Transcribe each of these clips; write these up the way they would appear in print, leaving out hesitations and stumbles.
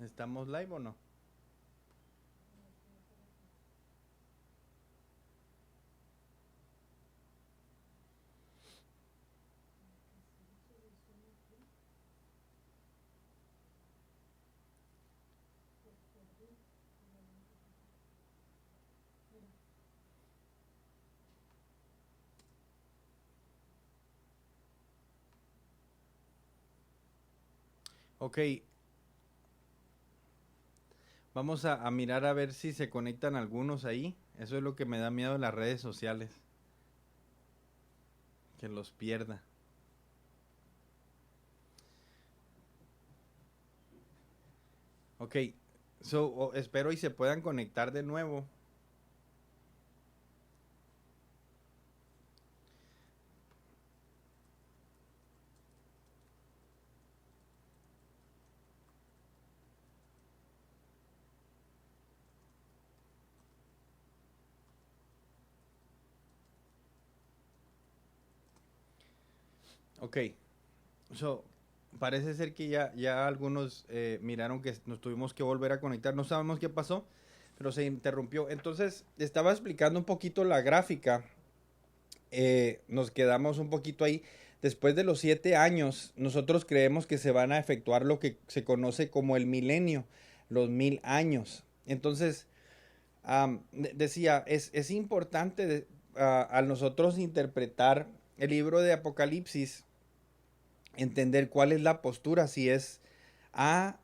¿Estamos live o no? Ok, vamos a mirar a ver si se conectan algunos ahí. Eso es lo que me da miedo en las redes sociales, que los pierda. Ok, espero y se puedan conectar de nuevo. Ok, so, parece ser que ya algunos miraron que nos tuvimos que volver a conectar. No sabemos qué pasó, pero se interrumpió. Entonces, estaba explicando un poquito la gráfica. Nos quedamos un poquito ahí. Después de los 7 años, nosotros creemos que se van a efectuar lo que se conoce como el milenio, los 1000 años. Entonces, decía, es importante al nosotros interpretar el libro de Apocalipsis, entender cuál es la postura, si es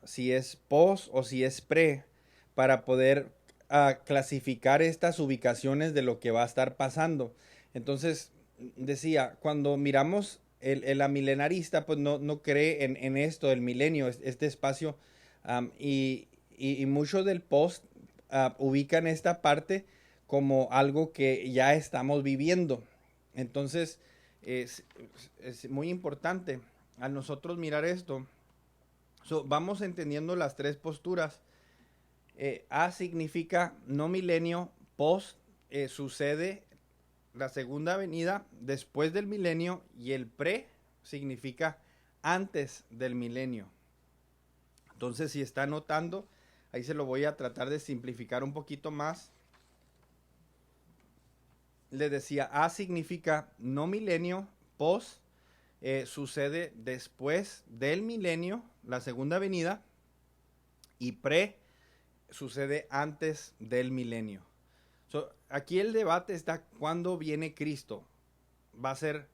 si es pos o si es pre, para poder clasificar estas ubicaciones de lo que va a estar pasando. Entonces, decía, cuando miramos la milenarista, pues no cree en esto, el milenio, este espacio, y mucho del post ubican esta parte como algo que ya estamos viviendo. Entonces, es, es muy importante a nosotros mirar esto. Vamos entendiendo las tres posturas. A significa no milenio, post sucede la segunda venida después del milenio, y el pre significa antes del milenio. Entonces, si está notando, ahí se lo voy a tratar de simplificar un poquito más. Le decía, A significa no milenio, post sucede después del milenio, la segunda venida, y pre sucede antes del milenio. Aquí el debate está cuándo viene Cristo. ¿Va a ser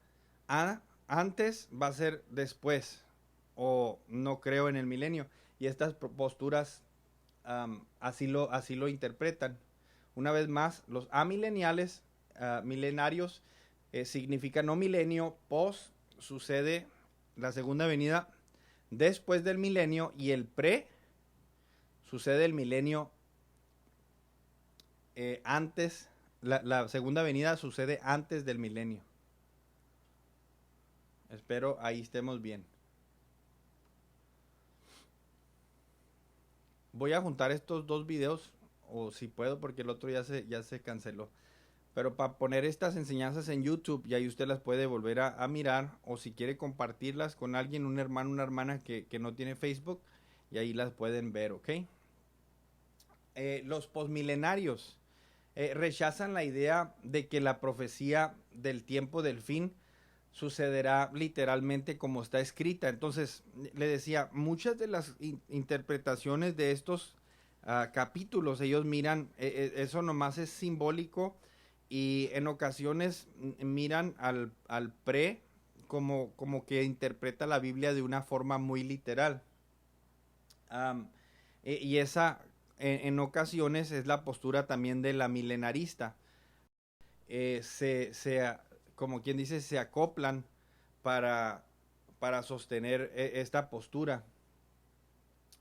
antes? ¿Va a ser después? ¿O no creo en el milenio? Y estas posturas así lo interpretan. Una vez más, los amileniales, milenarios, significa no milenio, post sucede la segunda venida después del milenio, y el pre sucede el milenio antes, la segunda venida sucede antes del milenio. Espero ahí estemos bien. Voy a juntar estos dos videos, o si puedo, porque el otro ya se canceló. Pero para poner estas enseñanzas en YouTube, y ahí usted las puede volver a mirar, o si quiere compartirlas con alguien, un hermano, una hermana que no tiene Facebook, y ahí las pueden ver, ¿ok? Los posmilenarios rechazan la idea de que la profecía del tiempo del fin sucederá literalmente como está escrita. Entonces, le decía, muchas de las interpretaciones de estos capítulos, ellos miran, eso nomás es simbólico, y en ocasiones miran al pre como que interpreta la Biblia de una forma muy literal. Um, y esa en ocasiones es la postura también de la milenarista. Se, como quien dice, se acoplan para, para sostener esta postura,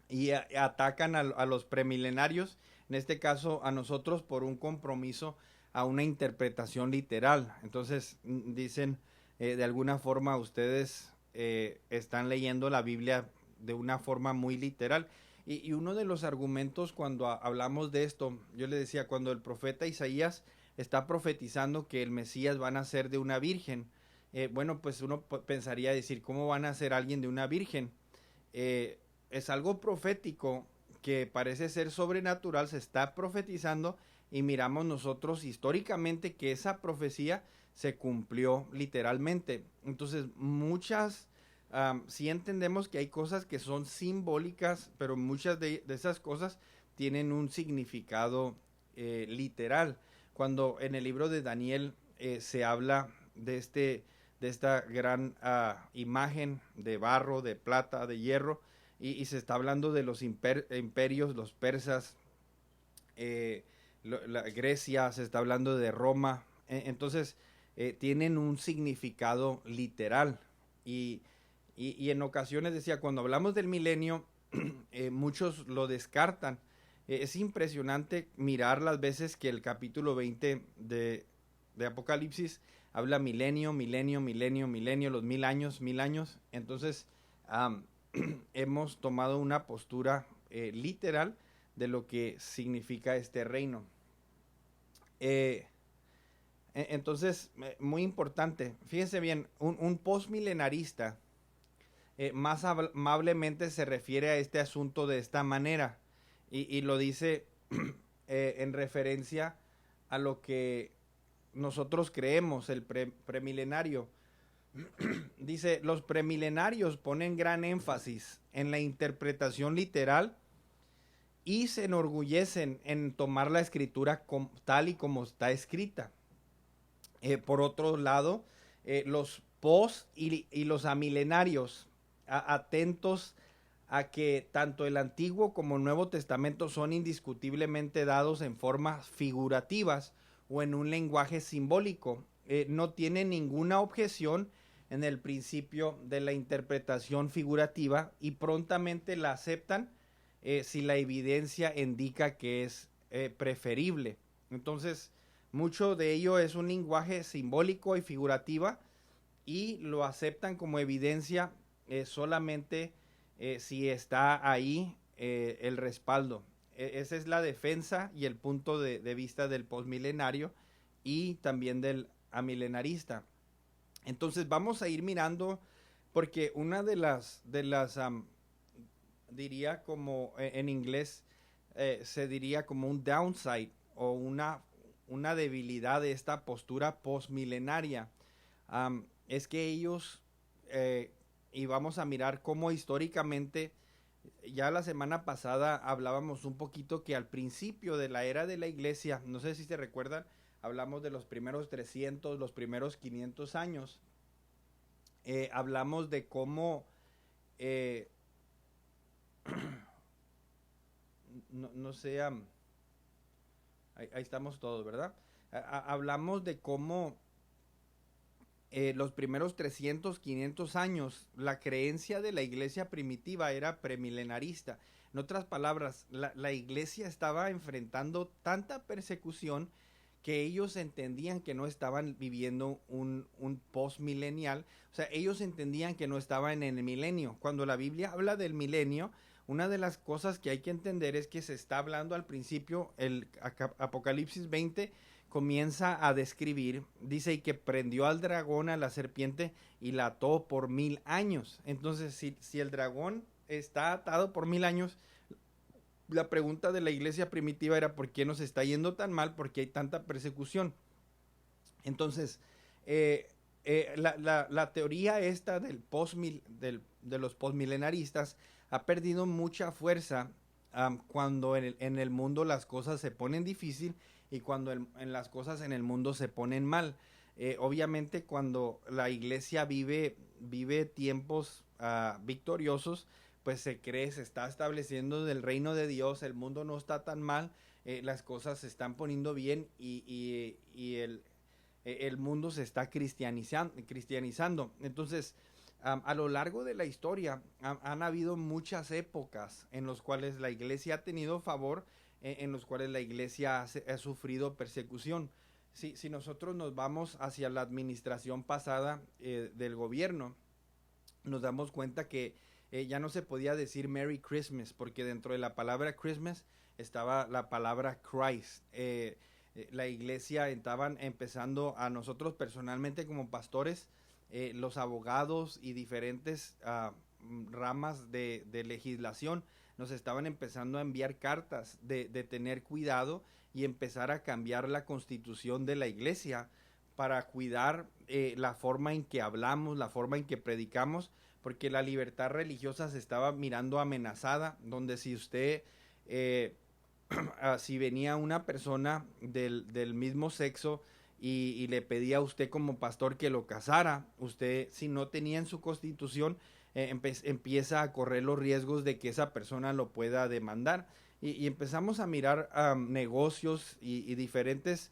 y atacan a los premilenarios, en este caso a nosotros, por un compromiso a una interpretación literal. Entonces dicen, de alguna forma ustedes están leyendo la Biblia de una forma muy literal. Y uno de los argumentos cuando hablamos de esto, yo le decía, cuando el profeta Isaías está profetizando que el Mesías va a nacer de una virgen, bueno, pues uno pensaría decir, ¿cómo van a ser alguien de una virgen? Es algo profético que parece ser sobrenatural, se está profetizando y miramos nosotros históricamente que esa profecía se cumplió literalmente. Entonces, sí entendemos que hay cosas que son simbólicas, pero muchas de esas cosas tienen un significado literal. Cuando en el libro de Daniel se habla de esta gran imagen de barro, de plata, de hierro, y se está hablando de los imperios, los persas, Grecia, se está hablando de Roma. Entonces, tienen un significado literal. Y, y en ocasiones decía, cuando hablamos del milenio, muchos lo descartan. Es impresionante mirar las veces que el capítulo 20 de Apocalipsis habla milenio, milenio, milenio, milenio, los 1000 años, 1000 años. Entonces, hemos tomado una postura literal de lo que significa este reino. Entonces, muy importante, fíjense bien, un postmilenarista más amablemente se refiere a este asunto de esta manera y lo dice en referencia a lo que nosotros creemos, el premilenario. Dice, los premilenarios ponen gran énfasis en la interpretación literal y se enorgullecen en tomar la escritura tal y como está escrita. Por otro lado, los post y los amilenarios, atentos a que tanto el Antiguo como el Nuevo Testamento son indiscutiblemente dados en formas figurativas o en un lenguaje simbólico, no tienen ninguna objeción en el principio de la interpretación figurativa y prontamente la aceptan si la evidencia indica que es preferible. Entonces, mucho de ello es un lenguaje simbólico y figurativa y lo aceptan como evidencia solamente si está ahí el respaldo. Esa es la defensa y el punto de vista del postmilenario y también del amilenarista. Entonces vamos a ir mirando, porque una de las diría como en inglés, se diría como un downside o una debilidad de esta postura postmilenaria. Es que ellos, y vamos a mirar cómo históricamente, ya la semana pasada hablábamos un poquito que al principio de la era de la iglesia, no sé si se recuerdan, hablamos de los primeros 300, los primeros 500 años, hablamos de cómo, no sé, ahí estamos todos, ¿verdad? Hablamos de cómo los primeros 300, 500 años, la creencia de la iglesia primitiva era premilenarista. En otras palabras, la iglesia estaba enfrentando tanta persecución que ellos entendían que no estaban viviendo un postmilenial. O sea, ellos entendían que no estaban en el milenio. Cuando la Biblia habla del milenio, una de las cosas que hay que entender es que se está hablando al principio, el Apocalipsis 20 comienza a describir, dice, y que prendió al dragón, a la serpiente, y la ató por 1000 años. Entonces, si el dragón está atado por 1000 años, la pregunta de la iglesia primitiva era, ¿por qué nos está yendo tan mal? ¿Por qué hay tanta persecución? Entonces, la teoría esta de los postmilenaristas ha perdido mucha fuerza cuando en el mundo las cosas se ponen difícil y cuando en las cosas en el mundo se ponen mal. Obviamente cuando la iglesia vive tiempos victoriosos, pues se está estableciendo del reino de Dios, el mundo no está tan mal, las cosas se están poniendo bien y el mundo se está cristianizando. Entonces, a lo largo de la historia han habido muchas épocas en las cuales la iglesia ha tenido favor, en los cuales la iglesia ha sufrido persecución. Si nosotros nos vamos hacia la administración pasada del gobierno, nos damos cuenta que ya no se podía decir Merry Christmas, porque dentro de la palabra Christmas estaba la palabra Christ. La iglesia estaban empezando, a nosotros personalmente como pastores, los abogados y diferentes ramas de legislación nos estaban empezando a enviar cartas de tener cuidado y empezar a cambiar la constitución de la iglesia para cuidar la forma en que hablamos, la forma en que predicamos, porque la libertad religiosa se estaba mirando amenazada, donde si usted, si venía una persona del mismo sexo y le pedía a usted como pastor que lo casara, usted si no tenía en su constitución, empieza a correr los riesgos de que esa persona lo pueda demandar. Y empezamos a mirar negocios y diferentes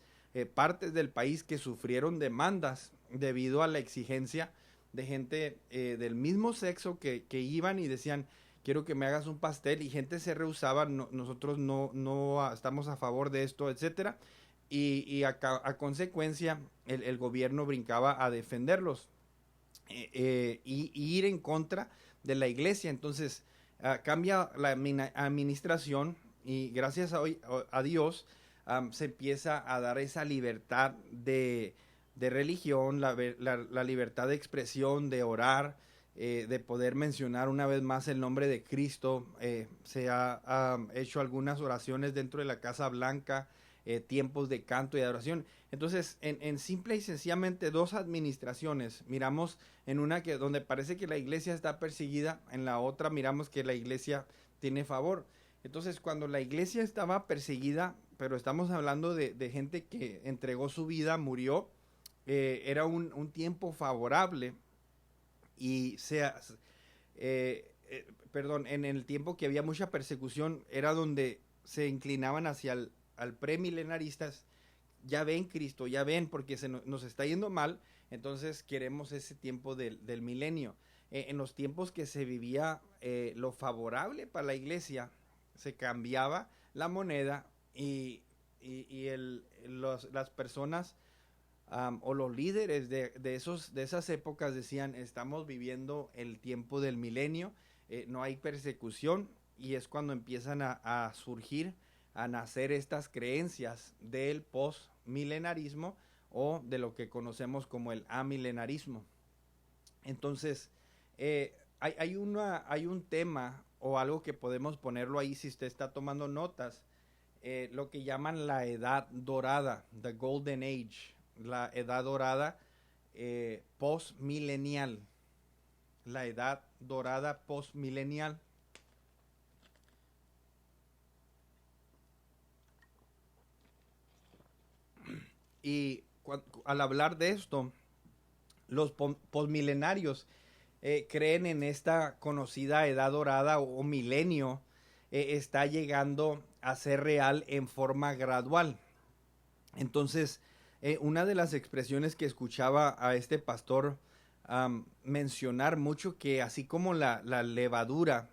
partes del país que sufrieron demandas debido a la exigencia de gente del mismo sexo que iban y decían, quiero que me hagas un pastel, y gente se rehusaba, no, nosotros no estamos a favor de esto, etcétera, y a consecuencia el gobierno brincaba a defenderlos y ir en contra de la iglesia. Entonces cambia la administración y gracias a Dios se empieza a dar esa libertad de religión, la libertad de expresión, de orar, de poder mencionar una vez más el nombre de Cristo. Se ha hecho algunas oraciones dentro de la Casa Blanca, tiempos de canto y adoración. Entonces, en simple y sencillamente 2 administraciones, miramos en una donde parece que la iglesia está perseguida, en la otra miramos que la iglesia tiene favor. Entonces, cuando la iglesia estaba perseguida, pero estamos hablando de gente que entregó su vida, murió, era un tiempo favorable y perdón, en el tiempo que había mucha persecución, era donde se inclinaban hacia al premilenaristas. Ya ven Cristo, ya ven, porque nos está yendo mal, entonces queremos ese tiempo del milenio. En los tiempos que se vivía lo favorable para la iglesia, se cambiaba la moneda y las personas o los líderes de esas épocas decían, estamos viviendo el tiempo del milenio, no hay persecución, y es cuando empiezan a surgir, a nacer estas creencias del postmilenarismo o de lo que conocemos como el amilenarismo. Entonces, hay un tema o algo que podemos ponerlo ahí si usted está tomando notas, lo que llaman la edad dorada, the golden age, la edad dorada postmilenial, la edad dorada postmilenial. Y al hablar de esto, los posmilenarios creen en esta conocida edad dorada o milenio está llegando a ser real en forma gradual. Entonces, una de las expresiones que escuchaba a este pastor mencionar mucho, que así como la levadura,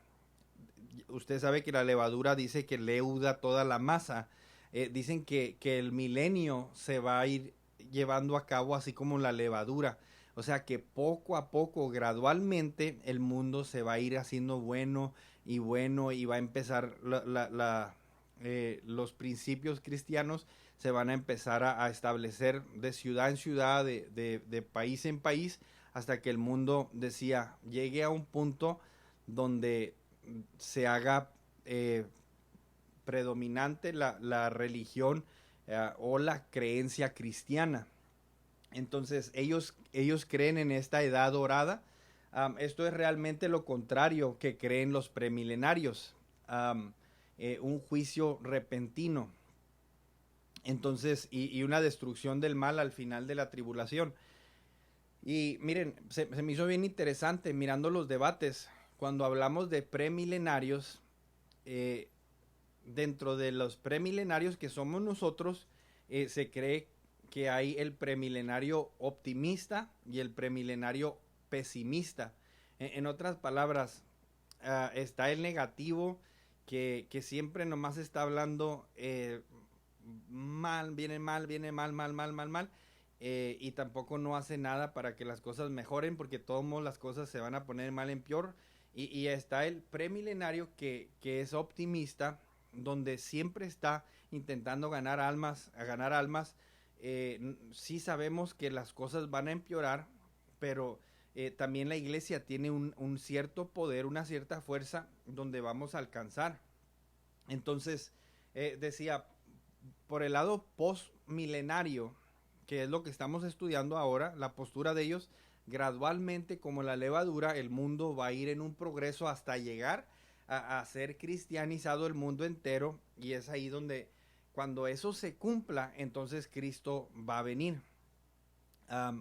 usted sabe que la levadura dice que leuda toda la masa, dicen que el milenio se va a ir llevando a cabo así como la levadura. O sea que poco a poco, gradualmente, el mundo se va a ir haciendo bueno y va a empezar los principios cristianos se van a empezar a establecer de ciudad en ciudad, de país en país, hasta que el mundo, decía, llegue a un punto donde se haga predominante la religión o la creencia cristiana. Entonces ellos creen en esta edad dorada. Esto es realmente lo contrario que creen los premilenarios, un juicio repentino. Entonces, y una destrucción del mal al final de la tribulación. Y miren, se me hizo bien interesante mirando los debates. Cuando hablamos de premilenarios, dentro de los premilenarios que somos nosotros, se cree que hay el premilenario optimista y el premilenario pesimista. En otras palabras, está el negativo que siempre nomás está hablando mal, viene mal, mal. Y tampoco no hace nada para que las cosas mejoren, porque todos modos las cosas se van a poner mal en peor. Y está el premilenario que es optimista, donde siempre está intentando ganar almas. Sí sabemos que las cosas van a empeorar, pero también la iglesia tiene un cierto poder, una cierta fuerza donde vamos a alcanzar. Entonces, decía, por el lado postmilenario, que es lo que estamos estudiando ahora, la postura de ellos, gradualmente, como la levadura, el mundo va a ir en un progreso hasta llegar a ser cristianizado el mundo entero, y es ahí donde, cuando eso se cumpla, entonces Cristo va a venir.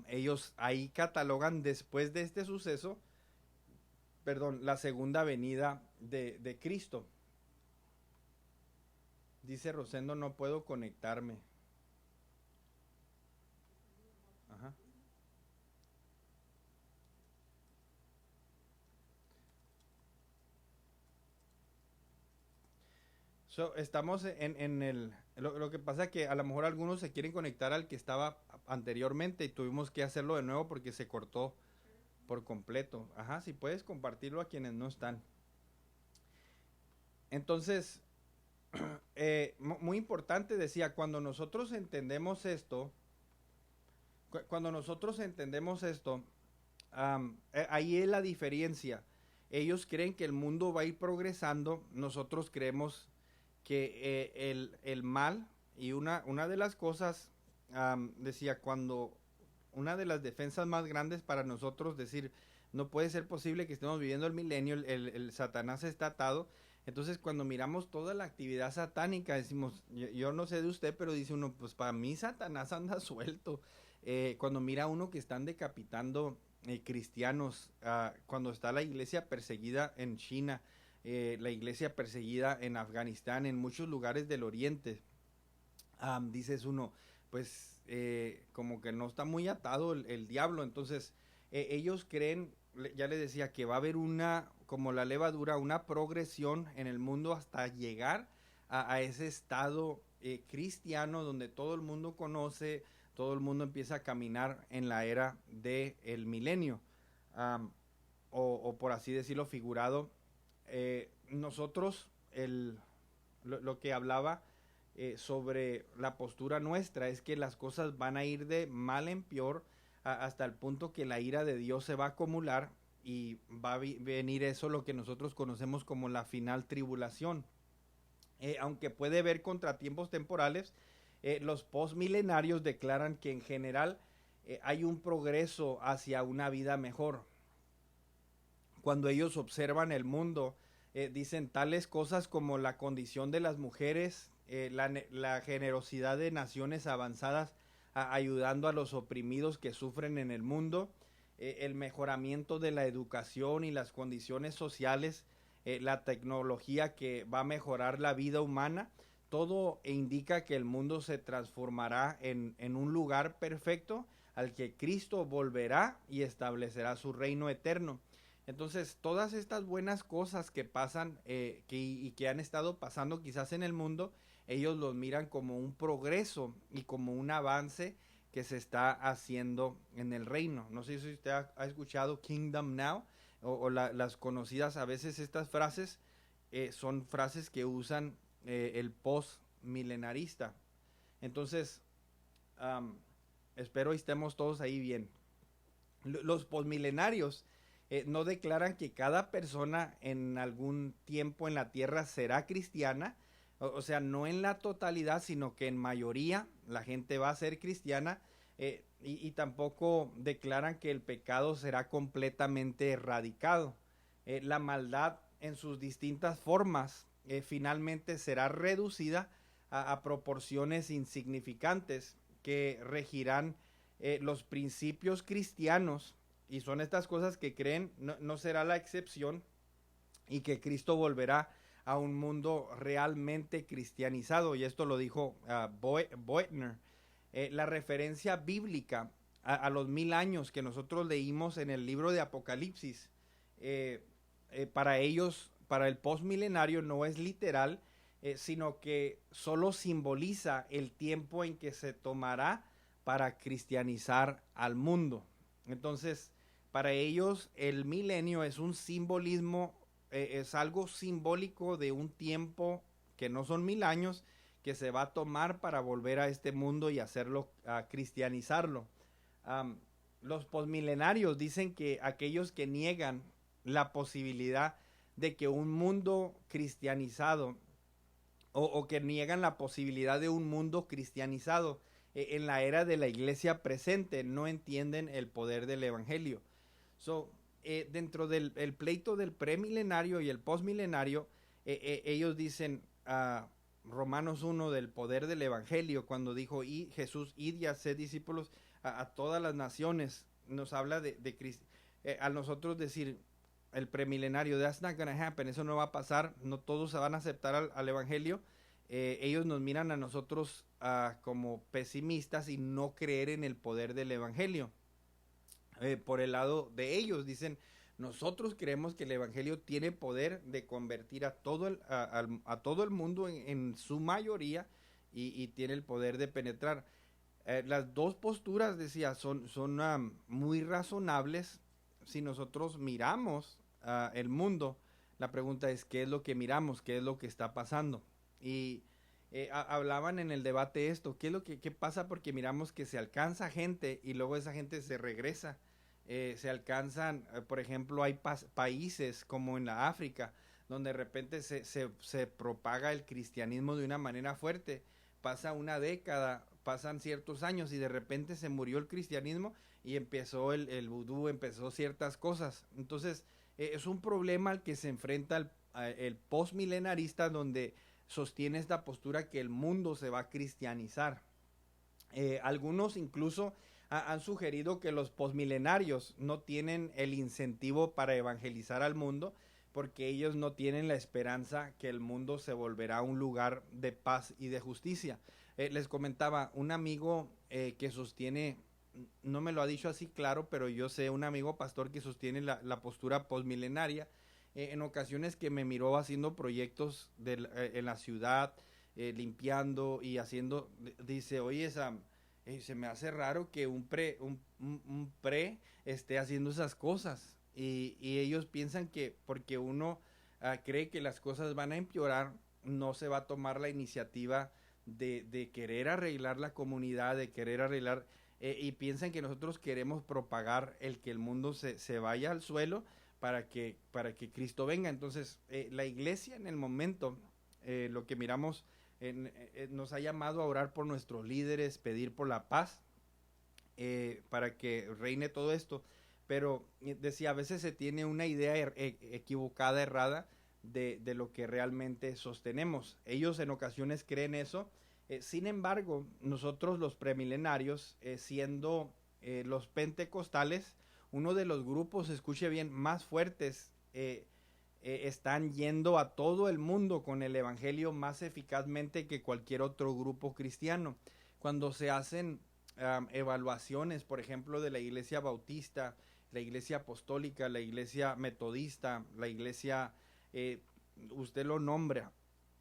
Ellos ahí catalogan después de este suceso, perdón, la segunda venida de Cristo. Dice Rosendo, no puedo conectarme. Ajá. Estamos en el... Lo que pasa es que a lo mejor algunos se quieren conectar al que estaba anteriormente y tuvimos que hacerlo de nuevo porque se cortó por completo. Ajá, si puedes compartirlo a quienes no están. Entonces, muy importante, decía, cuando nosotros entendemos esto, ahí es la diferencia. Ellos creen que el mundo va a ir progresando, nosotros creemos que el mal, y una de las cosas, decía, cuando una de las defensas más grandes para nosotros, decir, no puede ser posible que estemos viviendo el milenio, el Satanás está atado. Entonces, cuando miramos toda la actividad satánica, decimos, yo no sé de usted, pero dice uno, pues para mí Satanás anda suelto. Cuando mira uno que están decapitando cristianos, cuando está la iglesia perseguida en China, la iglesia perseguida en Afganistán, en muchos lugares del oriente, dices uno, pues como que no está muy atado el diablo. Entonces ellos creen, ya les decía, que va a haber una, como la levadura, una progresión en el mundo hasta llegar a ese estado cristiano donde todo el mundo conoce, todo el mundo empieza a caminar en la era del milenio, o por así decirlo figurado. Nosotros, lo que hablaba sobre la postura nuestra es que las cosas van a ir de mal en peor hasta el punto que la ira de Dios se va a acumular y va a venir eso, lo que nosotros conocemos como la final tribulación. Aunque puede haber contratiempos temporales, los postmilenarios declaran que en general hay un progreso hacia una vida mejor. Cuando ellos observan el mundo, dicen tales cosas como la condición de las mujeres, la generosidad de naciones avanzadas ayudando a los oprimidos que sufren en el mundo, el mejoramiento de la educación y las condiciones sociales, la tecnología que va a mejorar la vida humana. Todo indica que el mundo se transformará en un lugar perfecto al que Cristo volverá y establecerá su reino eterno. Entonces, todas estas buenas cosas que pasan y que han estado pasando quizás en el mundo, ellos los miran como un progreso y como un avance que se está haciendo en el reino. No sé si usted ha escuchado Kingdom Now o las conocidas a veces estas frases, son frases que usan el post milenarista. Entonces, espero estemos todos ahí bien. Los postmilenarios no declaran que cada persona en algún tiempo en la tierra será cristiana, o sea, no en la totalidad, sino que en mayoría la gente va a ser cristiana, y tampoco declaran que el pecado será completamente erradicado. La maldad en sus distintas formas finalmente será reducida a proporciones insignificantes que regirán los principios cristianos, y son estas cosas que creen no será la excepción, y que Cristo volverá a un mundo realmente cristianizado, y esto lo dijo Boetner. La referencia bíblica a los 1000 años que nosotros leímos en el libro de Apocalipsis, para ellos, para el postmilenario, no es literal, sino que solo simboliza el tiempo en que se tomará para cristianizar al mundo. Entonces, para ellos el milenio es un simbolismo, es algo simbólico de un tiempo que no son 1000 años, que se va a tomar para volver a este mundo y hacerlo, cristianizarlo. los posmilenarios dicen que aquellos que niegan la posibilidad de que un mundo cristianizado o que niegan la posibilidad de un mundo cristianizado en la era de la iglesia presente no entienden el poder del evangelio. So, dentro del el pleito del premilenario y el postmilenario, ellos dicen Romanos 1 del poder del evangelio, cuando dijo y Jesús, id y haced discípulos a todas las naciones, nos habla de Cristo. A nosotros decir el premilenario, that's not gonna happen, eso no va a pasar, no todos se van a aceptar al evangelio. Ellos nos miran a nosotros como pesimistas y no creer en el poder del evangelio. Por el lado de ellos dicen, nosotros creemos que el evangelio tiene poder de convertir a todo el mundo en su mayoría y tiene el poder de penetrar. Las dos posturas, decía, son muy razonables si nosotros miramos el mundo. La pregunta es, ¿qué es lo que miramos? ¿Qué es lo que está pasando? Y hablaban en el debate esto, ¿qué pasa? Porque miramos que se alcanza gente y luego esa gente se regresa. Se alcanzan, por ejemplo, hay países como en la África, donde de repente se propaga el cristianismo de una manera fuerte. Pasa una década, pasan ciertos años y de repente se murió el cristianismo y empezó el vudú, empezó ciertas cosas. Entonces, es un problema al que se enfrenta el postmilenarista, donde sostiene esta postura que el mundo se va a cristianizar. Algunos incluso han sugerido que los posmilenarios no tienen el incentivo para evangelizar al mundo porque ellos no tienen la esperanza que el mundo se volverá un lugar de paz y de justicia. Les comentaba, un amigo que sostiene, no me lo ha dicho así claro, pero yo sé un amigo pastor que sostiene la postura posmilenaria, en ocasiones que me miró haciendo proyectos en la ciudad, limpiando y haciendo, dice, oye Sam, se me hace raro que un pre esté haciendo esas cosas y ellos piensan que porque uno cree que las cosas van a empeorar, no se va a tomar la iniciativa de querer arreglar la comunidad, de querer arreglar, y piensan que nosotros queremos propagar el que el mundo se vaya al suelo para que Cristo venga. Entonces, la iglesia en el momento, lo que miramos, nos ha llamado a orar por nuestros líderes, pedir por la paz, para que reine todo esto. Pero decía, a veces se tiene una idea equivocada, errada, de lo que realmente sostenemos. Ellos en ocasiones creen eso. Sin embargo, nosotros los premilenarios, siendo los pentecostales, uno de los grupos, escuche bien, más fuertes, están yendo a todo el mundo con el evangelio más eficazmente que cualquier otro grupo cristiano. Cuando se hacen evaluaciones, por ejemplo, de la iglesia bautista, la iglesia apostólica, la iglesia metodista, la iglesia, usted lo nombra,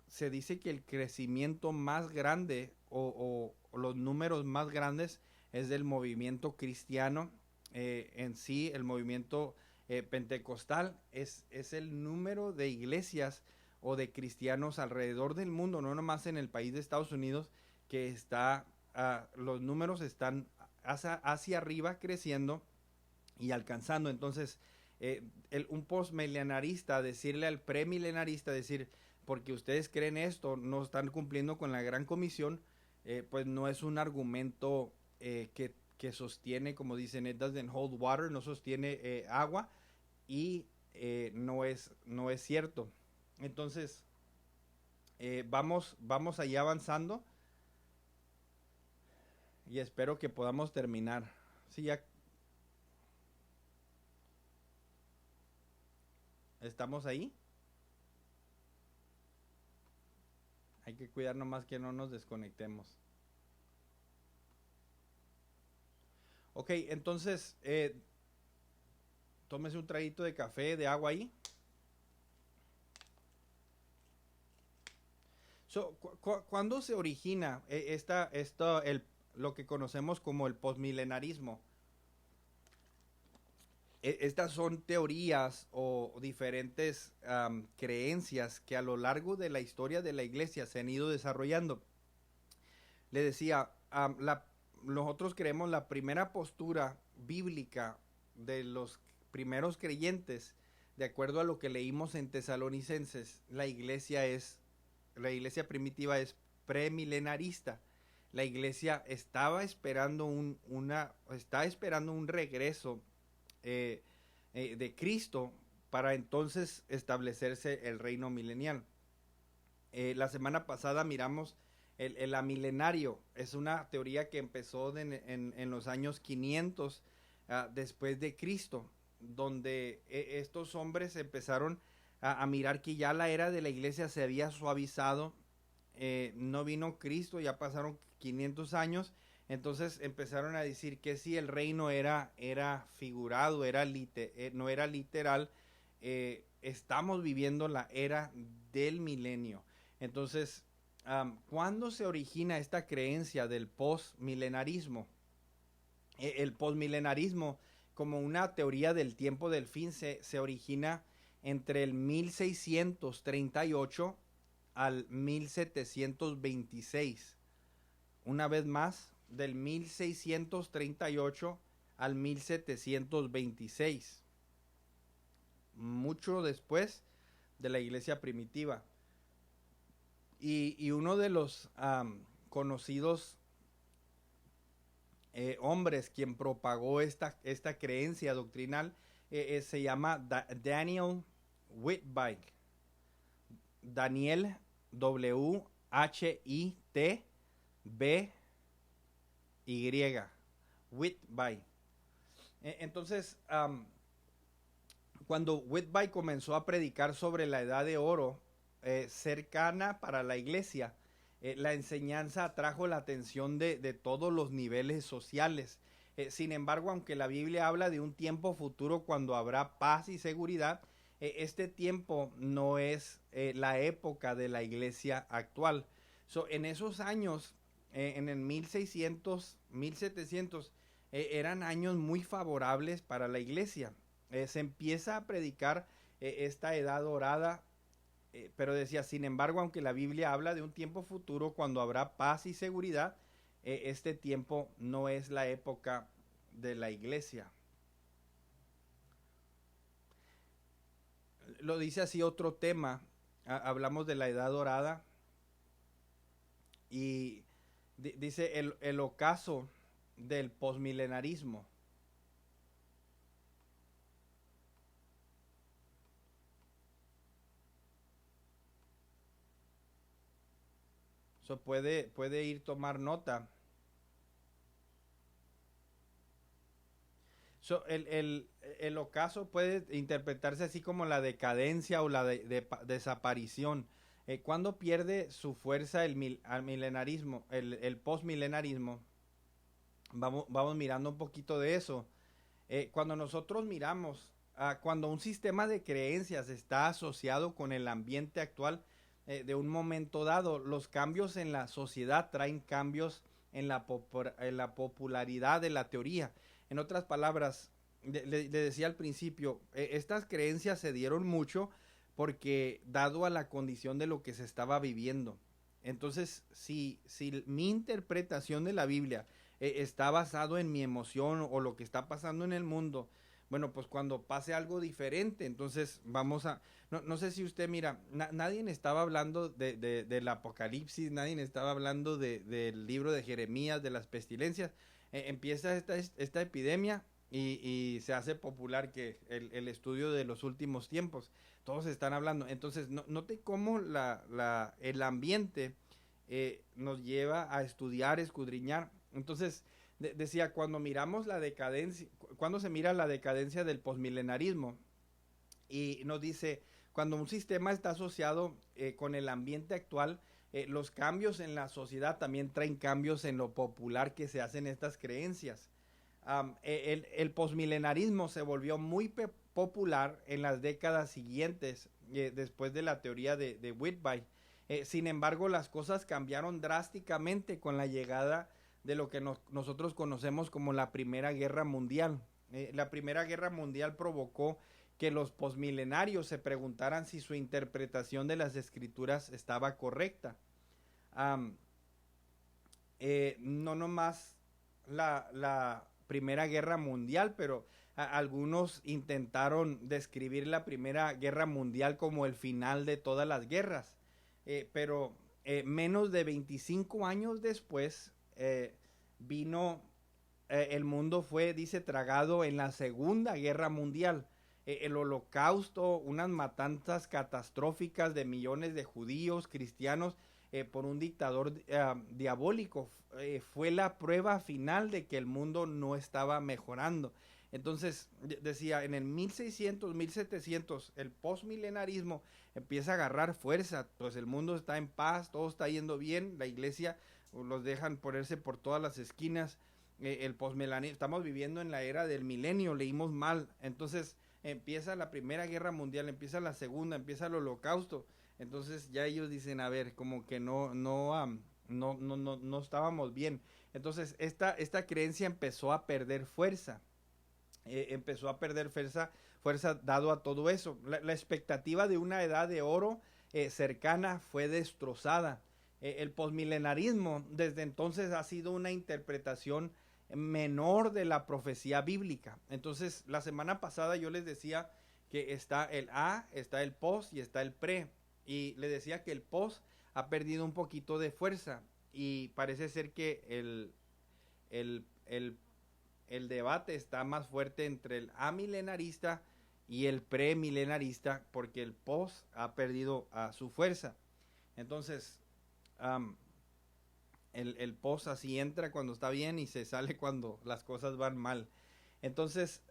se dice que el crecimiento más grande o los números más grandes es del movimiento cristiano en sí, el movimiento pentecostal es el número de iglesias o de cristianos alrededor del mundo, no nomás en el país de Estados Unidos, que está, los números están hacia arriba creciendo y alcanzando. Entonces, un postmilenarista, decirle al premilenarista, decir, porque ustedes creen esto, no están cumpliendo con la gran comisión, pues no es un argumento que sostiene, como dicen, it doesn't hold water, no sostiene agua, y no es cierto. Entonces, vamos allá avanzando y espero que podamos terminar. Sí, ya estamos ahí. Hay que cuidar nomás que no nos desconectemos. Ok, entonces, tómese un traguito de café, de agua ahí. ¿Cuándo se origina lo que conocemos como el postmilenarismo? Estas son teorías o diferentes creencias que a lo largo de la historia de la iglesia se han ido desarrollando. Le decía, nosotros creemos la primera postura bíblica de los primeros creyentes, de acuerdo a lo que leímos en Tesalonicenses, la iglesia primitiva es premilenarista. La iglesia está esperando un regreso de Cristo para entonces establecerse el reino milenial. La semana pasada miramos el amilenario. Es una teoría que empezó en los años 500 después de Cristo, donde estos hombres empezaron a mirar que ya la era de la iglesia se había suavizado. No vino Cristo, ya pasaron 500 años, entonces empezaron a decir que si el reino era figurado, no era literal. Estamos viviendo la era del milenio. Entonces, ¿cuándo se origina esta creencia del postmilenarismo? El postmilenarismo, como una teoría del tiempo del fin, se origina entre el 1638 al 1726. Una vez más, del 1638 al 1726. Mucho después de la iglesia primitiva. Y uno de los conocidos hombres quien propagó esta creencia doctrinal se llama Daniel Whitby. Daniel Whitby. Whitby. Entonces, cuando Whitby comenzó a predicar sobre la edad de oro cercana para la iglesia, la enseñanza atrajo la atención de todos los niveles sociales. Sin embargo, aunque la Biblia habla de un tiempo futuro cuando habrá paz y seguridad, este tiempo no es la época de la iglesia actual. En esos años, en el 1600, 1700, eran años muy favorables para la iglesia. Se empieza a predicar esta edad dorada, pero decía, sin embargo, aunque la Biblia habla de un tiempo futuro cuando habrá paz y seguridad, este tiempo no es la época de la iglesia. Lo dice así otro tema. Hablamos de la edad dorada y dice el ocaso del posmilenarismo. Puede ir tomar nota. El ocaso puede interpretarse así como la decadencia o la desaparición. Cuando pierde su fuerza el milenarismo, el postmilenarismo, vamos mirando un poquito de eso. Cuando nosotros miramos, cuando un sistema de creencias está asociado con el ambiente actual de un momento dado, los cambios en la sociedad traen cambios en la popularidad de la teoría. En otras palabras, le decía al principio, estas creencias se dieron mucho porque dado a la condición de lo que se estaba viviendo. Entonces, si mi interpretación de la Biblia está basado en mi emoción o lo que está pasando en el mundo, bueno, pues cuando pase algo diferente, entonces no sé si usted mira, nadie estaba hablando del apocalipsis, nadie estaba hablando del libro de Jeremías, de las pestilencias. Empieza esta epidemia y se hace popular que el estudio de los últimos tiempos, todos están hablando. Entonces, note cómo el ambiente nos lleva a estudiar, escudriñar. Entonces, decía, cuando miramos la decadencia, cuando se mira la decadencia del posmilenarismo, y nos dice, cuando un sistema está asociado con el ambiente actual, los cambios en la sociedad también traen cambios en lo popular que se hacen estas creencias. El posmilenarismo se volvió muy popular en las décadas siguientes, después de la teoría de Whitby. Sin embargo, las cosas cambiaron drásticamente con la llegada de lo que nosotros conocemos como la Primera Guerra Mundial. La Primera Guerra Mundial provocó que los posmilenarios se preguntaran si su interpretación de las escrituras estaba correcta. No nomás la Primera Guerra Mundial, pero algunos intentaron describir la Primera Guerra Mundial como el final de todas las guerras. Pero menos de 25 años después vino, el mundo fue, dice, tragado en la Segunda Guerra Mundial. El Holocausto, unas matanzas catastróficas de millones de judíos, cristianos, por un dictador diabólico, fue la prueba final de que el mundo no estaba mejorando. Entonces, decía, en el 1600, 1700, el postmilenarismo empieza a agarrar fuerza, pues el mundo está en paz, todo está yendo bien, la iglesia los dejan ponerse por todas las esquinas, el postmilenarismo, estamos viviendo en la era del milenio, leímos mal, entonces empieza la Primera Guerra Mundial, empieza la Segunda, empieza el Holocausto, entonces ya ellos dicen, a ver, como que no estábamos bien, entonces esta creencia empezó a perder fuerza. Empezó a perder fuerza dado a todo eso. La expectativa de una edad de oro cercana fue destrozada. El posmilenarismo desde entonces ha sido una interpretación menor de la profecía bíblica. Entonces, la semana pasada yo les decía que está el A, está el post y está el pre. Y les decía que el post ha perdido un poquito de fuerza y parece ser que el debate está más fuerte entre el amilenarista y el premilenarista porque el post ha perdido su fuerza. Entonces, el post así entra cuando está bien y se sale cuando las cosas van mal. Entonces,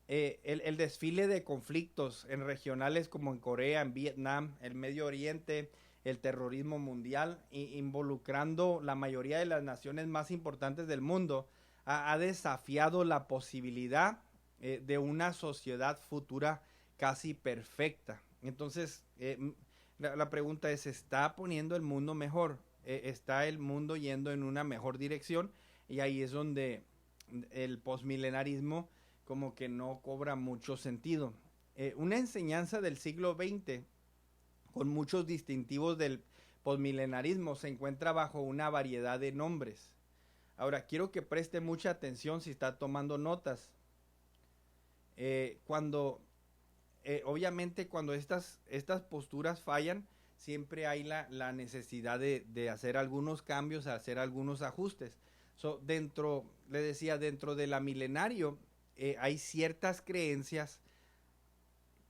el desfile de conflictos en regionales como en Corea, en Vietnam, el Medio Oriente, el terrorismo mundial, involucrando la mayoría de las naciones más importantes del mundo, ha desafiado la posibilidad de una sociedad futura casi perfecta. Entonces, la pregunta es, ¿está poniendo el mundo mejor? ¿Está el mundo yendo en una mejor dirección? Y ahí es donde el posmilenarismo como que no cobra mucho sentido. Una enseñanza del siglo XX con muchos distintivos del posmilenarismo se encuentra bajo una variedad de nombres. Ahora, quiero que preste mucha atención si está tomando notas. Obviamente cuando estas posturas fallan, siempre hay la necesidad de hacer algunos cambios, hacer algunos ajustes. Dentro de la milenario, hay ciertas creencias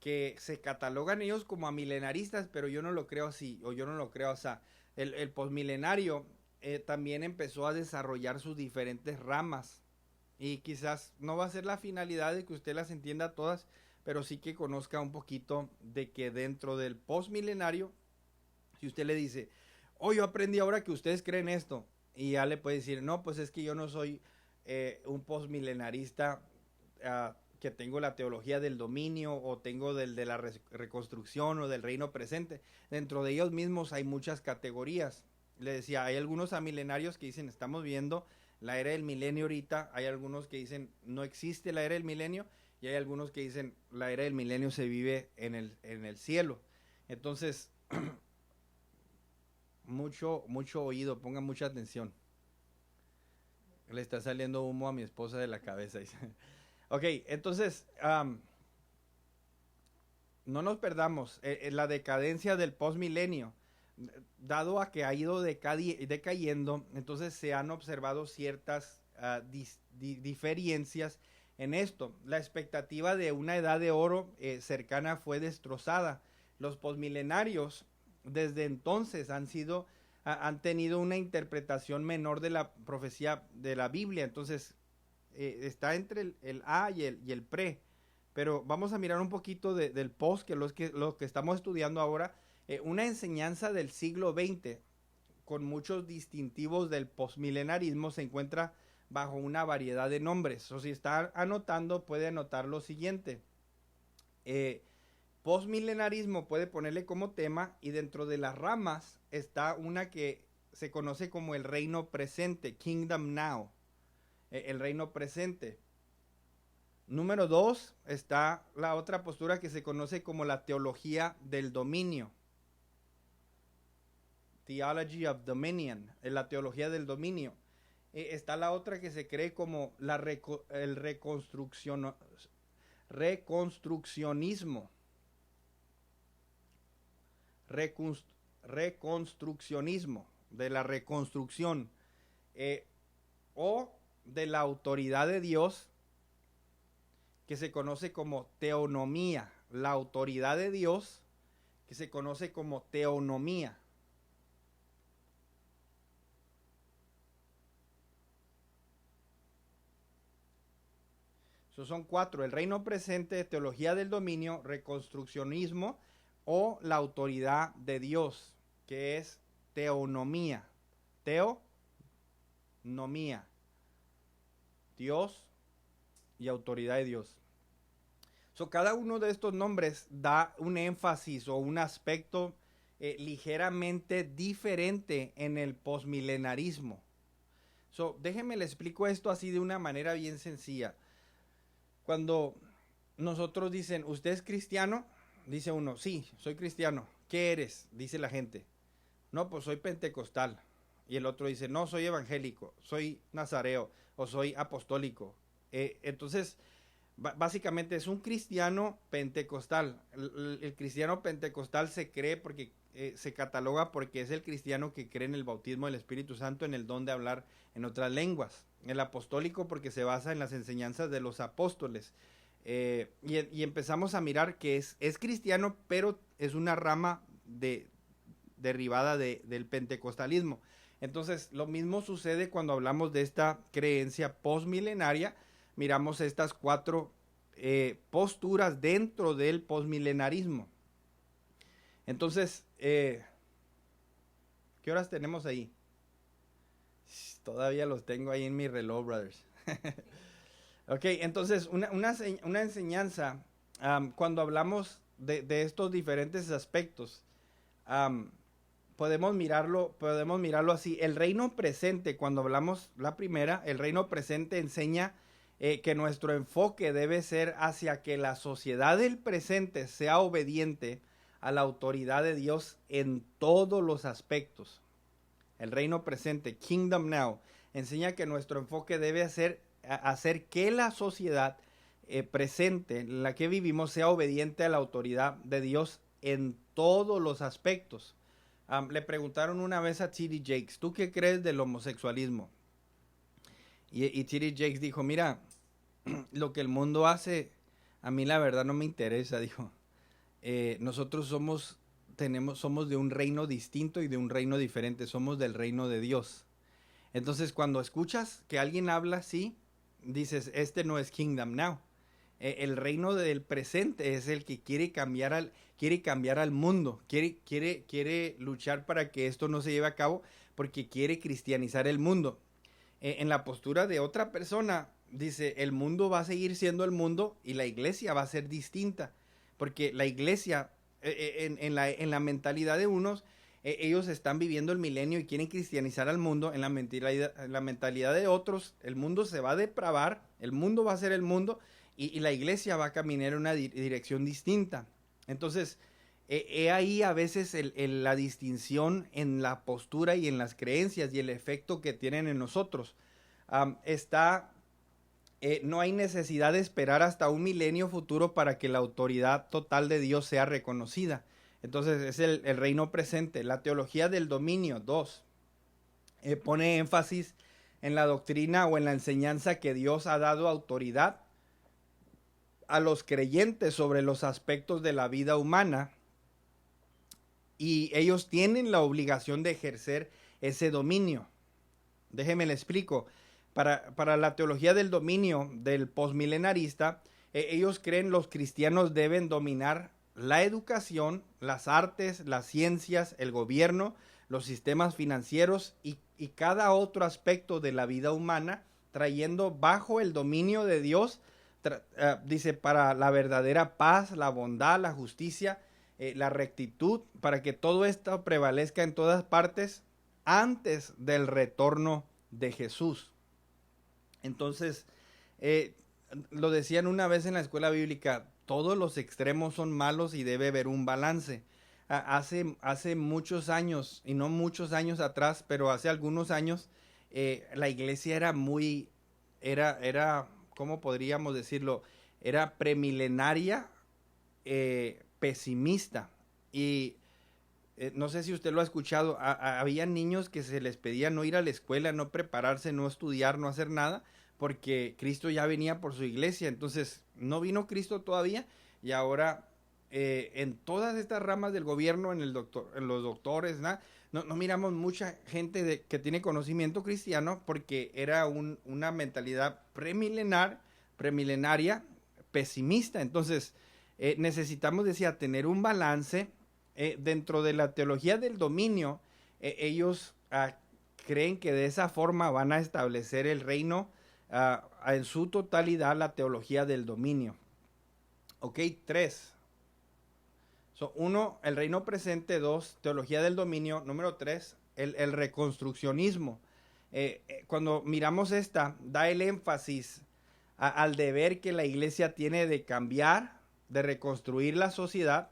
que se catalogan ellos como amilenaristas, pero yo no lo creo así, o yo no lo creo así. El posmilenario también empezó a desarrollar sus diferentes ramas, y quizás no va a ser la finalidad de que usted las entienda todas, pero sí que conozca un poquito de que dentro del postmilenario, si usted le dice, oh, yo aprendí ahora que ustedes creen esto, y ya le puede decir, no, pues es que yo no soy un postmilenarista que tengo la teología del dominio o tengo de la reconstrucción o del reino presente. Dentro de ellos mismos hay muchas categorías. Le decía, hay algunos amilenarios que dicen, estamos viendo la era del milenio ahorita, hay algunos que dicen, no existe la era del milenio, y hay algunos que dicen, la era del milenio se vive en el cielo. Entonces, mucho oído, ponga mucha atención. Le está saliendo humo a mi esposa de la cabeza. Ok, entonces, no nos perdamos la decadencia del postmilenio. Dado a que ha ido decayendo, entonces se han observado ciertas diferencias en esto. La expectativa de una edad de oro cercana fue destrozada. Los posmilenarios desde entonces han tenido una interpretación menor de la profecía de la Biblia. Entonces está entre el A y el pre. Pero vamos a mirar un poquito del post, que lo que estamos estudiando ahora. Una enseñanza del siglo XX con muchos distintivos del postmilenarismo se encuentra bajo una variedad de nombres. O si está anotando, puede anotar lo siguiente. Postmilenarismo puede ponerle como tema, y dentro de las ramas está una que se conoce como el reino presente, Kingdom Now, el reino presente. Número 2 está la otra postura que se conoce como la teología del dominio. Theology of Dominion, la teología del dominio. Está la otra que se cree como el reconstruccionismo. Reconstruccionismo, de la reconstrucción, o de la autoridad de Dios, que se conoce como teonomía. La autoridad de Dios, que se conoce como teonomía. Esos son 4: el reino presente, teología del dominio, reconstruccionismo o la autoridad de Dios, que es teonomía. Teonomía. Dios y autoridad de Dios. Cada uno de estos nombres da un énfasis o un aspecto ligeramente diferente en el posmilenarismo. Déjenme le explico esto así de una manera bien sencilla. Cuando nosotros dicen, ¿usted es cristiano? Dice uno, sí, soy cristiano. ¿Qué eres? Dice la gente. No, pues soy pentecostal. Y el otro dice, no, soy evangélico, soy nazareo o soy apostólico. Entonces, básicamente es un cristiano pentecostal. El cristiano pentecostal se cree porque se cataloga porque es el cristiano que cree en el bautismo del Espíritu Santo, en el don de hablar en otras lenguas. El apostólico porque se basa en las enseñanzas de los apóstoles. Y empezamos a mirar que es cristiano, pero es una rama derivada del pentecostalismo. Entonces, lo mismo sucede cuando hablamos de esta creencia postmilenaria. Miramos estas 4 posturas dentro del postmilenarismo. Entonces, ¿qué horas tenemos ahí? Todavía los tengo ahí en mi reloj, brothers. Ok, entonces una enseñanza, cuando hablamos de estos diferentes aspectos, podemos mirarlo así. El reino presente, cuando hablamos la primera, el reino presente enseña que nuestro enfoque debe ser hacia que la sociedad del presente sea obediente a la autoridad de Dios en todos los aspectos. El reino presente, Kingdom Now, enseña que nuestro enfoque debe ser hacer que la sociedad presente en la que vivimos sea obediente a la autoridad de Dios en todos los aspectos. Le preguntaron una vez a T.D. Jakes, ¿tú qué crees del homosexualismo? Y T.D. Jakes dijo, mira, lo que el mundo hace, a mí la verdad no me interesa, dijo. Nosotros somos de un reino distinto y de un reino diferente, somos del reino de Dios. Entonces, cuando escuchas que alguien habla así, dices, este no es Kingdom Now. El reino del presente es el que quiere cambiar al mundo, quiere luchar para que esto no se lleve a cabo porque quiere cristianizar el mundo. En la postura de otra persona, dice, el mundo va a seguir siendo el mundo y la iglesia va a ser distinta, porque la iglesia, en la mentalidad de unos, ellos están viviendo el milenio y quieren cristianizar al mundo. En la mentalidad de otros, el mundo se va a depravar, el mundo va a ser el mundo y la iglesia va a caminar en una dirección distinta. Entonces, ahí a veces la distinción en la postura y en las creencias y el efecto que tienen en nosotros. No hay necesidad de esperar hasta un milenio futuro para que la autoridad total de Dios sea reconocida. Entonces es el reino presente. La teología del dominio, 2, pone énfasis en la doctrina o en la enseñanza que Dios ha dado autoridad a los creyentes sobre los aspectos de la vida humana, y ellos tienen la obligación de ejercer ese dominio. Déjeme le explico. Para la teología del dominio del posmilenarista, ellos creen los cristianos deben dominar la educación, las artes, las ciencias, el gobierno, los sistemas financieros y cada otro aspecto de la vida humana, trayendo bajo el dominio de Dios, dice, para la verdadera paz, la bondad, la justicia, la rectitud, para que todo esto prevalezca en todas partes antes del retorno de Jesús. Entonces, lo decían una vez en la escuela bíblica, todos los extremos son malos y debe haber un balance. Hace muchos años, y no muchos años atrás, pero hace algunos años, la iglesia era, ¿cómo podríamos decirlo? Era premilenaria, pesimista. Y no sé si usted lo ha escuchado, había niños que se les pedía no ir a la escuela, no prepararse, no estudiar, no hacer nada, porque Cristo ya venía por su iglesia. Entonces, no vino Cristo todavía y ahora en todas estas ramas del gobierno, en los doctores, no miramos mucha gente que tiene conocimiento cristiano porque era una mentalidad premilenaria, pesimista. Entonces, necesitamos, decía, tener un balance dentro de la teología del dominio. Ellos creen que de esa forma van a establecer el reino en su totalidad, la teología del dominio. Ok, 3. Uno, el reino presente. 2, teología del dominio. Número 3, el reconstruccionismo. Cuando miramos esta, da el énfasis al deber que la iglesia tiene de cambiar, de reconstruir la sociedad,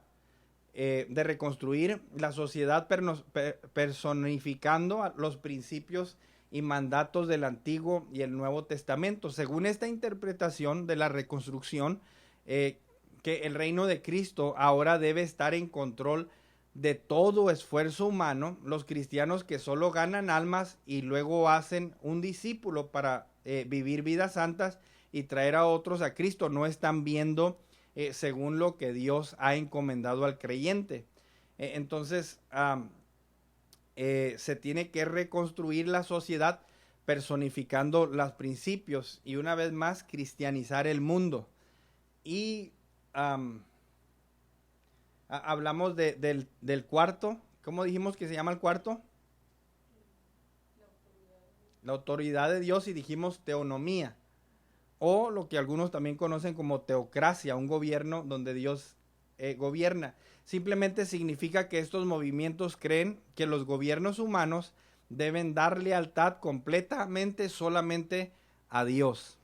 personificando los principios y mandatos del Antiguo y el Nuevo Testamento. Según esta interpretación de la reconstrucción, que el reino de Cristo ahora debe estar en control de todo esfuerzo humano. Los cristianos que solo ganan almas y luego hacen un discípulo para vivir vidas santas y traer a otros a Cristo, no están viendo según lo que Dios ha encomendado al creyente. Entonces, se tiene que reconstruir la sociedad personificando los principios y una vez más cristianizar el mundo. Y hablamos del cuarto. ¿Cómo dijimos que se llama el cuarto? La autoridad de Dios, y dijimos teonomía, o lo que algunos también conocen como teocracia, un gobierno donde Dios gobierna. Simplemente significa que estos movimientos creen que los gobiernos humanos deben dar lealtad completamente solamente a Dios.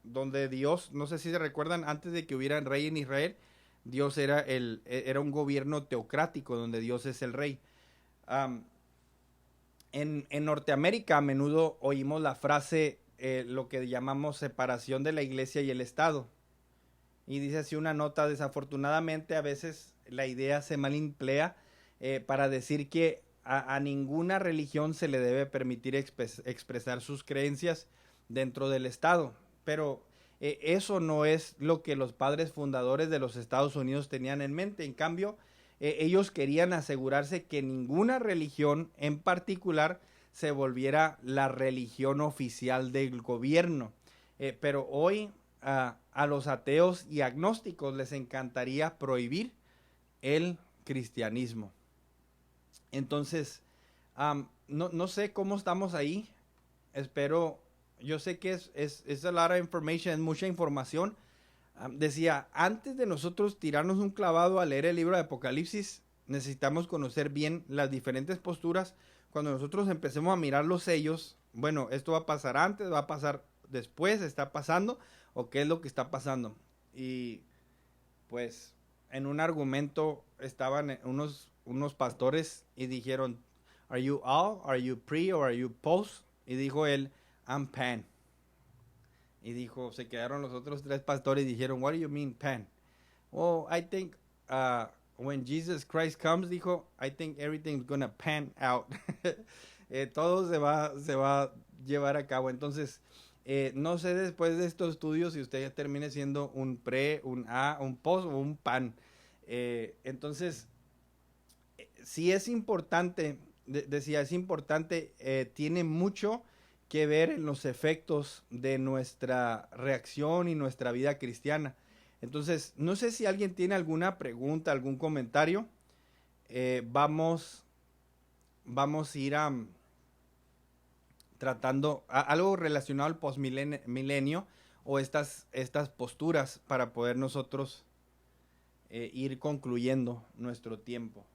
Donde Dios, no sé si se recuerdan, antes de que hubiera rey en Israel, Dios era un gobierno teocrático donde Dios es el rey. En Norteamérica a menudo oímos la frase, lo que llamamos separación de la iglesia y el Estado. Y dice así una nota: desafortunadamente a veces la idea se malemplea para decir que a ninguna religión se le debe permitir expresar sus creencias dentro del Estado. Pero eso no es lo que los padres fundadores de los Estados Unidos tenían en mente. En cambio, ellos querían asegurarse que ninguna religión en particular se volviera la religión oficial del gobierno. Pero hoy a los ateos y agnósticos les encantaría prohibir el cristianismo. Entonces, no sé cómo estamos ahí. Yo sé que es a lot of information, es mucha información. Decía, antes de nosotros tirarnos un clavado a leer el libro de Apocalipsis, necesitamos conocer bien las diferentes posturas. Cuando nosotros empecemos a mirar los sellos, bueno, esto va a pasar antes, va a pasar después, está pasando, o qué es lo que está pasando. Y pues en un argumento estaban unos pastores y dijeron, ¿Are you all? ¿Are you pre? ¿Or are you post? Y dijo él, I'm pan. Y se quedaron los otros 3 pastores y dijeron, what do you mean pan? Well, I think when Jesus Christ comes, dijo, I think everything's gonna pan out. Todo se va a llevar a cabo. Entonces, no sé después de estos estudios si usted ya termine siendo un pre, un a, un post o un pan. Entonces, sí es importante, es importante, tiene mucho que ver en los efectos de nuestra reacción y nuestra vida cristiana. Entonces, no sé si alguien tiene alguna pregunta, algún comentario. Vamos a ir tratando algo relacionado al postmilenio o estas posturas para poder nosotros ir concluyendo nuestro tiempo.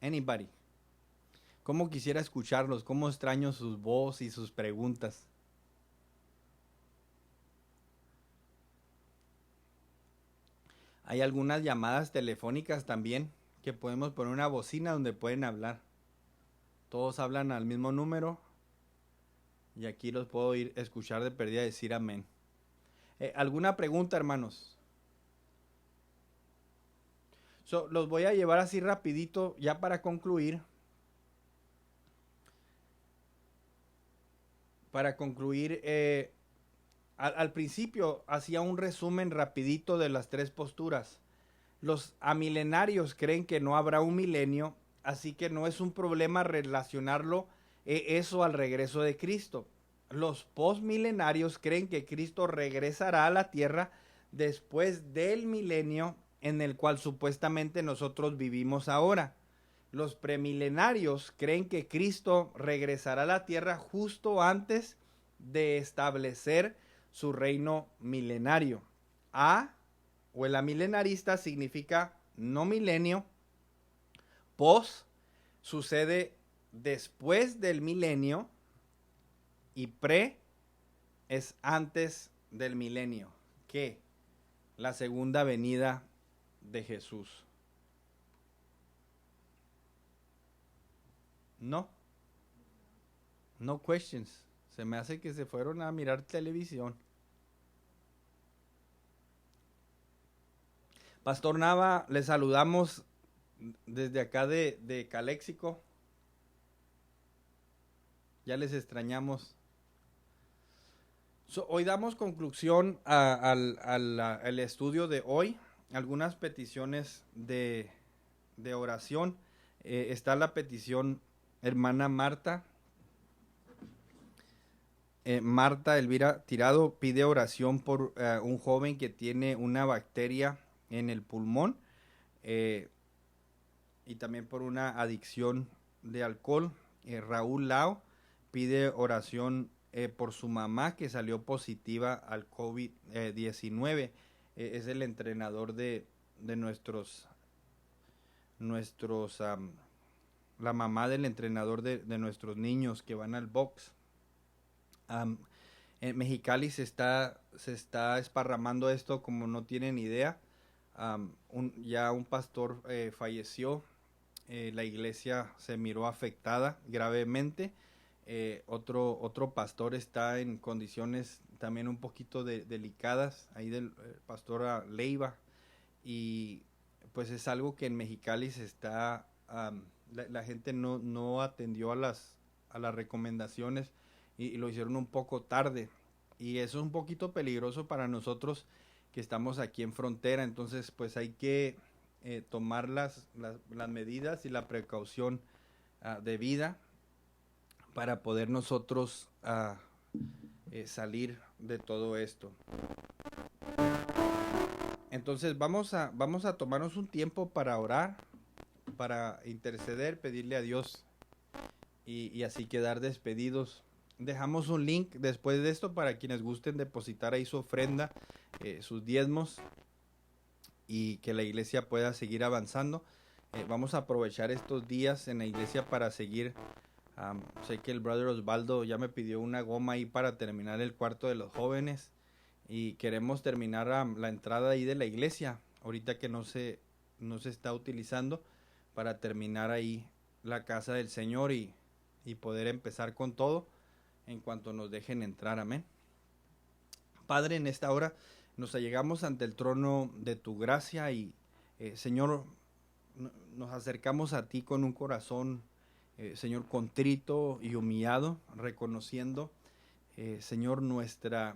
Anybody? ¿Cómo quisiera escucharlos? ¿Cómo extraño sus voces y sus preguntas? Hay algunas llamadas telefónicas también que podemos poner una bocina donde pueden hablar. Todos hablan al mismo número. Y aquí los puedo escuchar de perdida decir amén. ¿Alguna pregunta, hermanos? Los voy a llevar así rapidito ya para concluir. Al principio hacía un resumen rapidito de las tres posturas. Los amilenarios creen que no habrá un milenio, así que no es un problema relacionarlo eso al regreso de Cristo. Los postmilenarios creen que Cristo regresará a la tierra después del milenio en el cual supuestamente nosotros vivimos ahora. Los premilenarios creen que Cristo regresará a la tierra justo antes de establecer su reino milenario. O el amilenarista significa no milenio, pos sucede después del milenio y pre es antes del milenio. ¿Qué? La segunda venida de Jesús. No questions. Se me hace que se fueron a mirar televisión. Pastor Nava, le saludamos desde acá de Caléxico. Ya les extrañamos. Hoy damos conclusión al estudio de hoy. Algunas peticiones de oración. Está la petición hermana Marta. Marta Elvira Tirado pide oración por un joven que tiene una bacteria en el pulmón y también por una adicción de alcohol. Raúl Lao pide oración por su mamá que salió positiva al COVID-19. Es el entrenador de la mamá del entrenador de nuestros niños que van al box. En Mexicali se está esparramando esto como no tienen idea. Ya un pastor falleció. La iglesia se miró afectada gravemente. Otro pastor está en condiciones también un poquito delicadas, ahí del pastor Leiva, y pues es algo que en Mexicali se está, la gente no atendió a las recomendaciones y lo hicieron un poco tarde, y eso es un poquito peligroso para nosotros que estamos aquí en frontera. Entonces pues hay que tomar las medidas y la precaución debida para poder nosotros salir de todo esto. Entonces vamos a tomarnos un tiempo para orar, para interceder, pedirle a Dios y así quedar despedidos. Dejamos un link después de esto para quienes gusten depositar ahí su ofrenda, sus diezmos, y que la iglesia pueda seguir avanzando. Vamos a aprovechar estos días en la iglesia para seguir. Sé que el brother Osvaldo ya me pidió una goma ahí para terminar el cuarto de los jóvenes y queremos terminar la entrada ahí de la iglesia ahorita que no se está utilizando, para terminar ahí la casa del Señor y poder empezar con todo en cuanto nos dejen entrar. Amén. Padre, en esta hora nos allegamos ante el trono de tu gracia y Señor, nos acercamos a ti con un corazón Señor, contrito y humillado, reconociendo, Señor, nuestra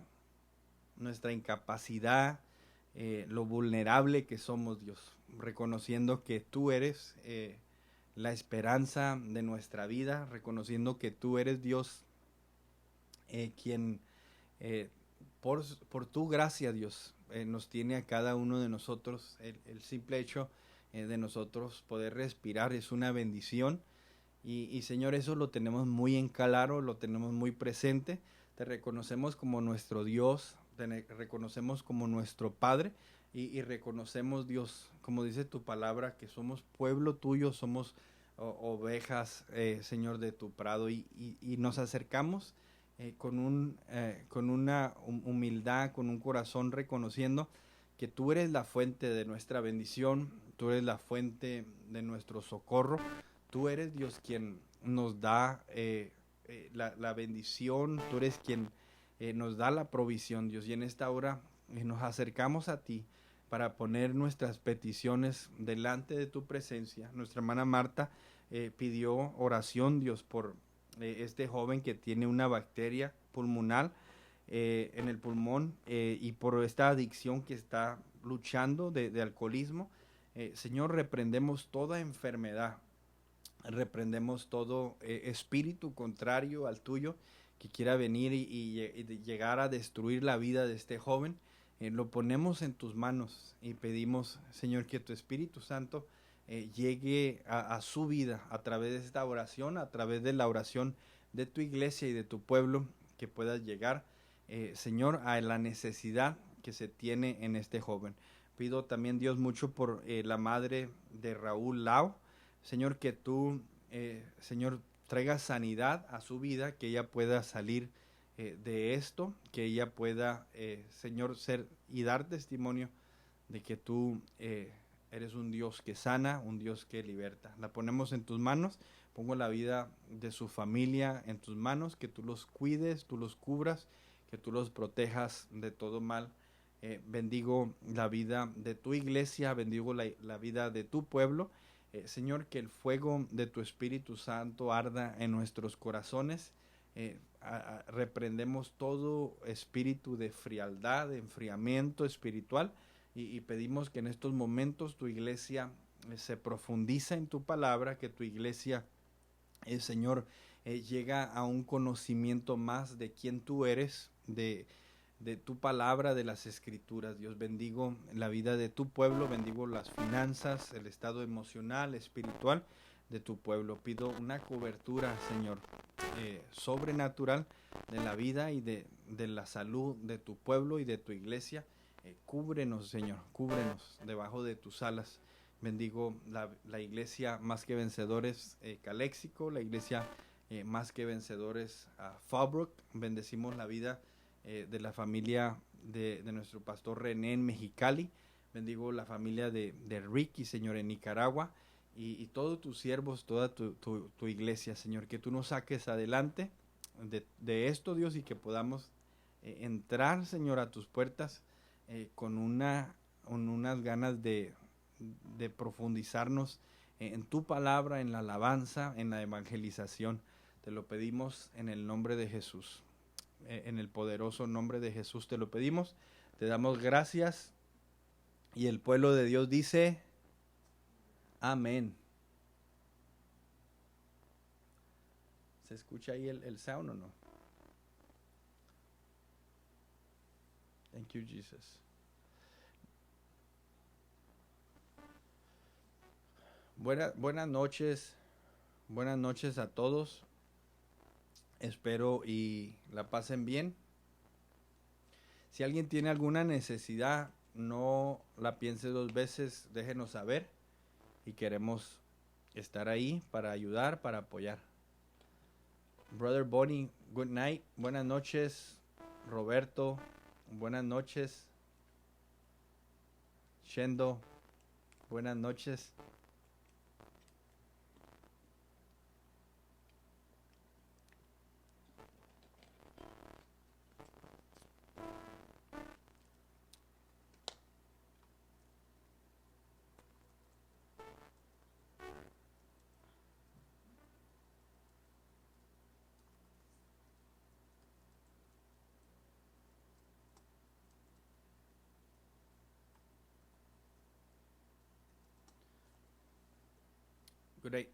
incapacidad, lo vulnerable que somos, Dios, reconociendo que tú eres la esperanza de nuestra vida, reconociendo que tú eres Dios, quien por tu gracia, Dios, nos tiene a cada uno de nosotros. El simple hecho de nosotros poder respirar es una bendición. Y Señor, eso lo tenemos muy en claro, lo tenemos muy presente. Te reconocemos como nuestro Dios, te reconocemos como nuestro Padre y reconocemos, Dios, como dice tu palabra, que somos pueblo tuyo, somos ovejas, Señor, de tu prado, y nos acercamos con una humildad, con un corazón reconociendo que tú eres la fuente de nuestra bendición, tú eres la fuente de nuestro socorro. Tú eres, Dios, quien nos da la bendición, tú eres quien nos da la provisión, Dios. Y en esta hora nos acercamos a ti para poner nuestras peticiones delante de tu presencia. Nuestra hermana Marta pidió oración, Dios, por este joven que tiene una bacteria pulmonar en el pulmón y por esta adicción que está luchando de alcoholismo. Señor, reprendemos toda enfermedad, reprendemos todo espíritu contrario al tuyo que quiera venir y llegar a destruir la vida de este joven. Lo ponemos en tus manos y pedimos, Señor, que tu Espíritu Santo llegue a su vida a través de esta oración, a través de la oración de tu iglesia y de tu pueblo, que puedas llegar, Señor, a la necesidad que se tiene en este joven. Pido también, Dios, mucho por la madre de Raúl Lau, Señor, que tú, Señor, traigas sanidad a su vida, que ella pueda salir de esto, que ella pueda, Señor, ser y dar testimonio de que tú eres un Dios que sana, un Dios que liberta. La ponemos en tus manos, pongo la vida de su familia en tus manos, que tú los cuides, tú los cubras, que tú los protejas de todo mal. Bendigo la vida de tu iglesia, bendigo la vida de tu pueblo. Señor, que el fuego de tu Espíritu Santo arda en nuestros corazones. Reprendemos todo espíritu de frialdad, de enfriamiento espiritual y pedimos que en estos momentos tu iglesia se profundiza en tu palabra, que tu iglesia, Señor, llega a un conocimiento más de quién tú eres, de tu palabra, de las escrituras. Dios, bendigo la vida de tu pueblo, bendigo las finanzas, el estado emocional, espiritual de tu pueblo. Pido una cobertura, Señor, sobrenatural de la vida y de la salud de tu pueblo y de tu iglesia. Cúbrenos, Señor, cúbrenos debajo de tus alas. Bendigo la iglesia Más que Vencedores Caléxico, la iglesia Más que Vencedores Fallbrook. Bendecimos la vida de la familia de nuestro pastor René en Mexicali. Bendigo la familia de Ricky, Señor, en Nicaragua. Y todos tus siervos, toda tu iglesia, Señor, que tú nos saques adelante de esto, Dios, y que podamos entrar, Señor, a tus puertas con unas ganas de profundizarnos en tu palabra, en la alabanza, en la evangelización. Te lo pedimos en el nombre de Jesús. En el poderoso nombre de Jesús te lo pedimos. Te damos gracias. Y el pueblo de Dios dice, amén. ¿Se escucha ahí el sound o no? Thank you, Jesus. Buenas noches a todos. Espero y la pasen bien. Si alguien tiene alguna necesidad, no la piense dos veces, déjenos saber y queremos estar ahí para ayudar, para apoyar. Brother Bonnie, good night. Buenas noches. Roberto, buenas noches. Shendo, buenas noches. Good night.